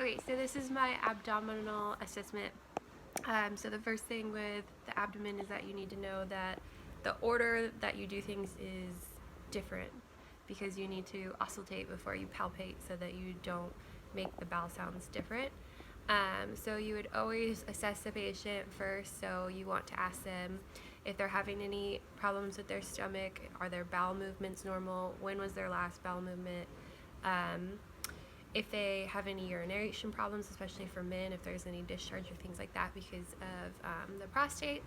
Okay, so this is my abdominal assessment. So the first thing with the abdomen is that you need to know that the order that you do things is different because you need to auscultate before you palpate so that you don't make the bowel sounds different. So you would always assess the patient first, so you want to ask them if they're having any problems with their stomach, are their bowel movements normal, when was their last bowel movement, if they have any urination problems, especially for men, if there's any discharge or things like that because of the prostate.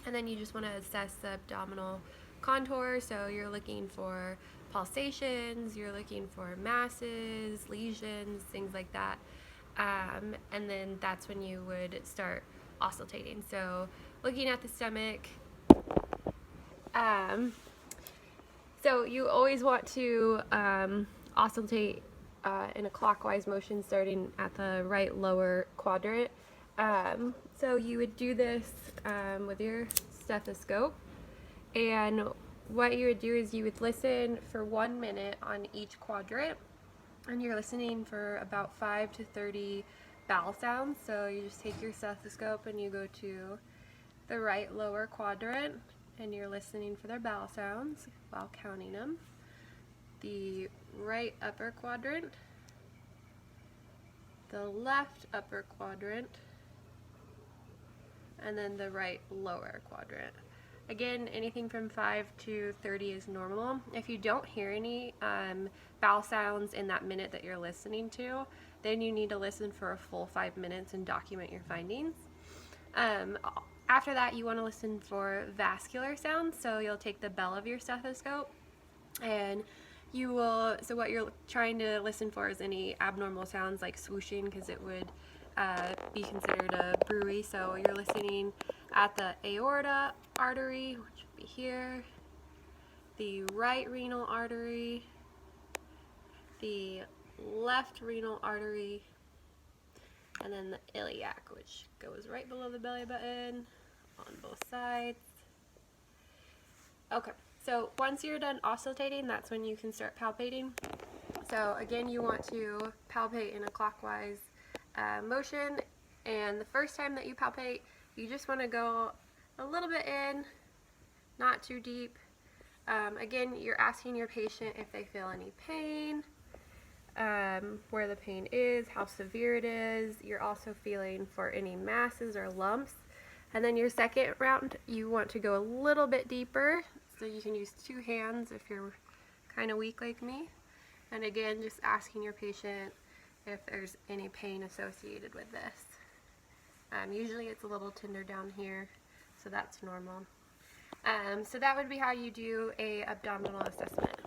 And then you just want to assess the abdominal contour, so you're looking for pulsations, you're looking for masses, lesions, things like that. And then that's when you would start auscultating. So looking at the stomach, so you always want to auscultate in a clockwise motion starting at the right lower quadrant. So you would do this with your stethoscope, and what you would do is you would listen for 1 minute on each quadrant, and you're listening for about 5 to 30 bowel sounds. So you just take your stethoscope and you go to the right lower quadrant and you're listening for their bowel sounds while counting them. The right upper quadrant, the left upper quadrant, and then the right lower quadrant. Again, anything from 5 to 30 is normal. If you don't hear any bowel sounds in that minute that you're listening to, then you need to listen for a full 5 minutes and document your findings. After that, you want to listen for vascular sounds, so you'll take the bell of your stethoscope and you will, so what you're trying to listen for is any abnormal sounds like swooshing, because it would be considered a bruit. So you're listening at the aorta artery, which would be here, the right renal artery, the left renal artery, and then the iliac, which goes right below the belly button on both sides. Okay, so once you're done auscultating, that's when you can start palpating. So again, you want to palpate in a clockwise motion, and the first time that you palpate, you just want to go a little bit in, not too deep. Again, you're asking your patient if they feel any pain, where the pain is, how severe it is. You're also feeling for any masses or lumps. And then your second round, you want to go a little bit deeper, so you can use 2 hands if you're kind of weak like me. And again, just asking your patient if there's any pain associated with this. Usually it's a little tender down here, so that's normal. So that would be how you do a abdominal assessment.